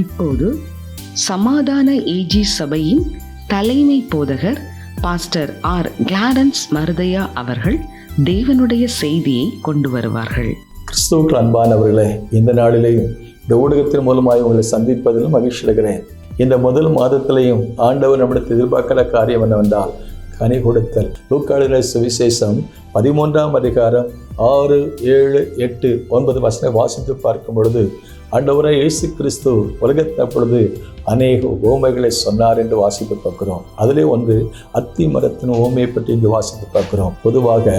இப்போது சமாதான ஏஜி சபையின் தலைமை போதகர் பாஸ்டர் ஆர் கிளாரன்ஸ் மருதையா அவர்கள் தேவனுடைய செய்தியை கொண்டு வருவார்கள். கிறிஸ்துவுக்கு அன்பானவர்களே, இந்த நாளிலேயும் இந்த ஊடகத்தின் மூலமாக உங்களை சந்திப்பதிலும் மகிழ்ச்சி அடைகிறேன். இந்த முதல் மாதத்திலையும் ஆண்டவர் நம்மிடத்தில் எதிர்பார்க்கிற காரியம் என்னவென்றால் கனி கொடுத்தல். லூக்கா எழுதின சுவிசேஷம் 13ஆம் அதிகாரம் 6, 7, 8, 9 வசனம் வாசித்து பார்க்கும் பொழுது ஆண்டவராய் இயேசு கிறிஸ்து உலகத்தில் அப்பொழுது அநேக உவமைகளை சொன்னார் என்று வாசித்து பார்க்கிறோம். அதிலே ஒன்று அத்தி மரத்தின் உவமையை பற்றி இங்கு வாசித்து பார்க்கிறோம். பொதுவாக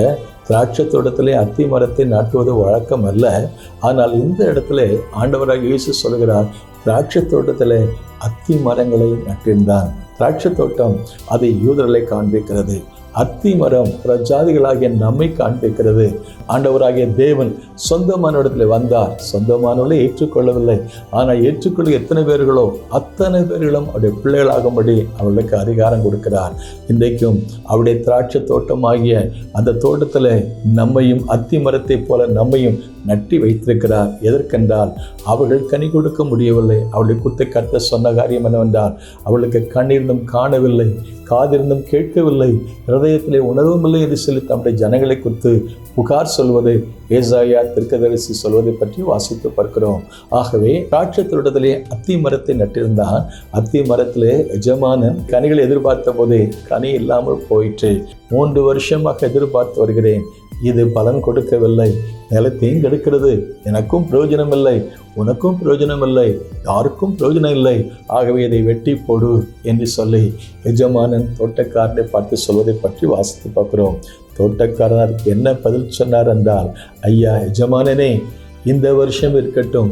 திராட்சை தோட்டத்திலே அத்தி மரத்தை நாட்டுவது வழக்கம் அல்ல. ஆனால் இந்த இடத்துல ஆண்டவராக இயேசு சொல்கிறார், திராட்சை தோட்டத்திலே அத்தி மரங்களை நட்டிருந்தான். திராட்சை தோட்டம் அதை யூதர்களை காண்பிக்கிறது. அத்தி மரம் பிரஜாதிகளாகிய நம்மை காண்பிக்கிறது. ஆண்டவராகிய தேவன் சொந்தமானவரிடத்தில் வந்தார். சொந்தமானவர்களை ஏற்றுக்கொள்ளவில்லை. ஆனால் ஏற்றுக்கொள்ள எத்தனை பேர்களோ அத்தனை பேர்களும் அவருடைய பிள்ளைகளாகும்படி அவர்களுக்கு அதிகாரம் கொடுக்கிறார். இன்றைக்கும் அவருடைய திராட்சை தோட்டமாகிய அந்த தோட்டத்தில் நம்மையும் அத்தி மரத்தை போல நம்மையும் நட்டி வைத்திருக்கிறார். எதற்கென்றால் அவர்கள் கனி கொடுக்க முடியவில்லை. அவளுடைய குத்தை கத்த சொன்ன காரியம் என்னவென்றால் அவளுக்கு கண்ணிருந்தும் காணவில்லை, காதிருந்தும் கேட்கவில்லை, ஹிருதயத்திலே உணர்வும் இல்லை என்று சொல்லி தம்முடைய ஜனங்களை குறித்து புகார் சொல்வது ஏசாயா தீர்க்கதரிசி சொல்வதை பற்றி வாசித்து பார்க்கிறோம். ஆகவே திராட்சை தோட்டத்திலே அத்தி மரத்தை நட்டிருந்தான். அத்தி மரத்திலே எஜமானன் கனிகளை எதிர்பார்த்த போதே கனி இல்லாமல் போயிற்று. 3 வருஷமாக எதிர்பார்த்து வருகிறேன், இது பலன் கொடுக்கவில்லை, நிலத்தையும் கெடுக்கிறது, எனக்கும் பிரயோஜனம் இல்லை, உனக்கும் பிரயோஜனம் இல்லை, யாருக்கும் பிரயோஜனம் இல்லை, ஆகவே இதை வெட்டி போடு என்று சொல்லி எஜமானன் தோட்டக்காரனை பார்த்து சொல்வதை பற்றி வாசித்து பார்க்கிறோம். தோட்டக்காரர் என்ன பதில் சொன்னார் என்றால், ஐயா எஜமானனே, இந்த வருஷம் இருக்கட்டும்,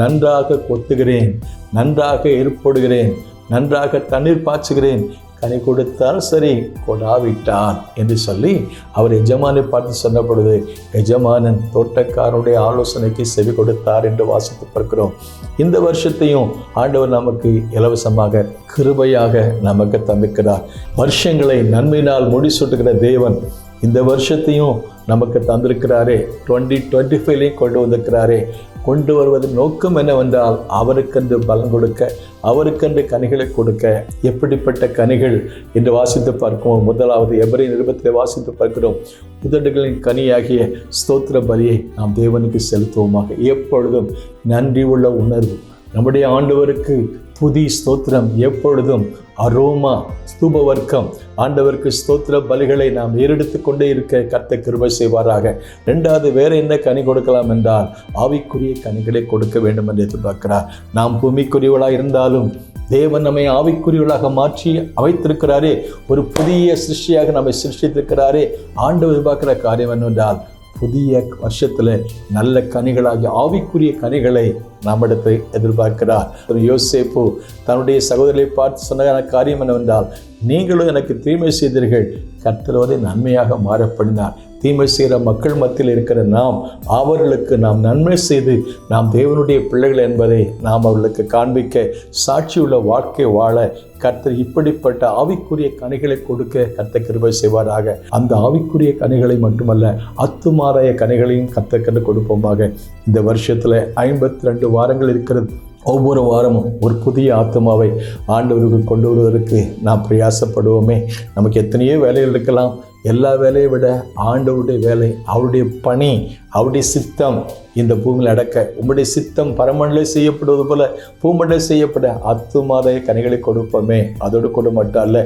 நன்றாக கொத்துகிறேன், நன்றாக ஏற்படுகிறேன், நன்றாக தண்ணீர் பாய்ச்சுகிறேன், கனி கொடுத்தால் சரி, கொடாவிட்டான் என்று சொல்லி அவர் எஜமானை பார்த்து சொன்ன பொழுது எஜமானன் தோட்டக்காரனுடைய ஆலோசனைக்கு செவி கொடுத்தார் என்று வாசித்து பார்க்கிறோம். இந்த வருஷத்தையும் ஆண்டவர் நமக்கு இலவசமாக கிருபையாக நமக்கு தந்திருக்கிறார். வருஷங்களை நன்மையினால் முடிசூட்டுகிற தேவன் இந்த வருஷத்தையும் நமக்கு தந்திருக்கிறாரே. 2025 கொண்டு வந்திருக்கிறாரே. கொண்டு வருவதன் நோக்கம் என்னவென்றால் அவருக்கென்று பலன் கொடுக்க, அவருக்கென்று கனிகளை கொடுக்க. எப்படிப்பட்ட கனிகள் என்று வாசித்து பார்க்கிறோம். முதலாவது எபிரேயர் நிருபத்திலே வாசித்து பார்க்கிறோம். உதடுகளின் கனியாகிய ஸ்தோத்திர பலியை நாம் தேவனுக்கு செலுத்துவோமாக. எப்பொழுதும் நன்றி உள்ள உணர்வு. நம்முடைய ஆண்டவருக்கு புதி ஸ்தோத்திரம், எப்பொழுதும் அரோமா ஸ்தூப வர்க்கம். ஆண்டவருக்கு ஸ்தோத்திர பலிகளை நாம் ஏறெடுத்து கொண்டே இருக்க கர்த்தர் கிருபை செய்வாராக. 2வது வேற என்ன கனி கொடுக்கலாம் என்றால் ஆவிக்குரிய கனிகளை கொடுக்க வேண்டும் என்று எதிர்பார்க்கிறார். நாம் பூமிக்குரியவளாக இருந்தாலும் தேவன் நம்மை ஆவிக்குரியவளாக மாற்றி அமைத்திருக்கிறாரே. ஒரு புதிய சிருஷ்டியாக நம்மை சிருஷ்டித்திருக்கிறாரே. ஆண்டவர் எதிர்பார்க்கிற காரியம் என்னவென்றால் புதிய வருஷத்தில் நல்ல கனிகளாகி ஆவிக்குரிய கனிகளை நம்மிடத்தை எதிர்பார்க்கிறார். யோசேப்பு தன்னுடைய சகோதரரை பார்த்து சொன்ன காரியம் என்னவென்றால், நீங்களும் எனக்கு தீமை செய்தீர்கள், கர்த்தர் நன்மையாக மாறப்படினார். தீமை செய்கிற மக்கள் மத்தியில் இருக்கிற நாம் அவர்களுக்கு நாம் நன்மை செய்து நாம் தேவனுடைய பிள்ளைகள் என்பதை நாம் அவர்களுக்கு காண்பிக்க, சாட்சியுள்ள வாழ்க்கை வாழ கர்த்தர் இப்படிப்பட்ட ஆவிக்குரிய கனிகளை கொடுக்க கர்த்தர் கிருபை செய்வாராக. அந்த ஆவிக்குரிய கனிகளை மட்டுமல்ல, அத்துமாராய கனிகளையும் கர்த்தர் கொடுப்போமாக. இந்த வருஷத்தில் 52 வாரங்கள் இருக்கிறது. ஒவ்வொரு வாரமும் ஒரு புதிய ஆத்மாவை ஆண்டவருக்கு கொண்டு வருவதற்கு நாம் பிரயாசப்படுவோமே. நமக்கு எத்தனையோ வேலைகள் இருக்கலாம். எல்லா வேலையை விட ஆண்டவருடைய வேலை, அவருடைய பணி, அவருடைய சித்தம் இந்த பூமியில் நடக்க, உம்முடைய சித்தம் பரமண்டலே செய்யப்படுவது போல பூமண்டலே செய்யப்பட அத்துமாத கனிகளை கொடுப்போமே. அதோடு கூட மட்டும் அல்ல,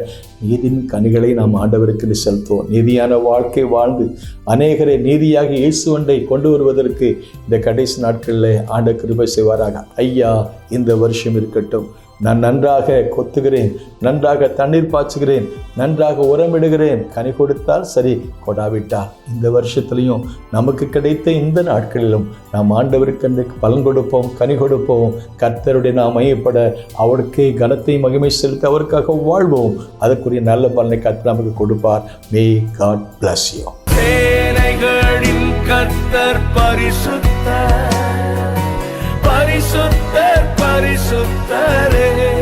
நீதியின் கனிகளை நாம் ஆண்டவருக்கு செலுத்துவோம். நீதியான வாழ்க்கை வாழ்ந்து அநேகரை நீதியாக இயேசுவண்டை கொண்டு வருவதற்கு இந்த கடைசி நாட்களில் ஆண்டவர் கிருபை செய்வாராக. ஐயா, இந்த வருஷம் இருக்கட்டும், நான் நன்றாக கொத்துகிறேன், நன்றாக தண்ணீர் பாய்ச்சுகிறேன், நன்றாக உரமிடுகிறேன், கனி கொடுத்தால் சரி, கொடாவிட்டால். இந்த வருஷத்துலையும் நமக்கு கிடைத்த இந்த நாட்களிலும் நாம் ஆண்டவருக்கென்று பலன் கொடுப்போம், கனி கொடுப்போம். கர்த்தருடைய நாம் மையப்பட அவருக்கு கனத்தை மகிமை செலுத்த அவருக்காக வாழ்வோம். அதற்குரிய நல்ல பலனை கர்த்தர் நமக்கு கொடுப்பார். May God bless you. சேனைகளின் கர்த்தர் பரிசுத்தர், பரிசுத்தர், பரிசுத்தரே.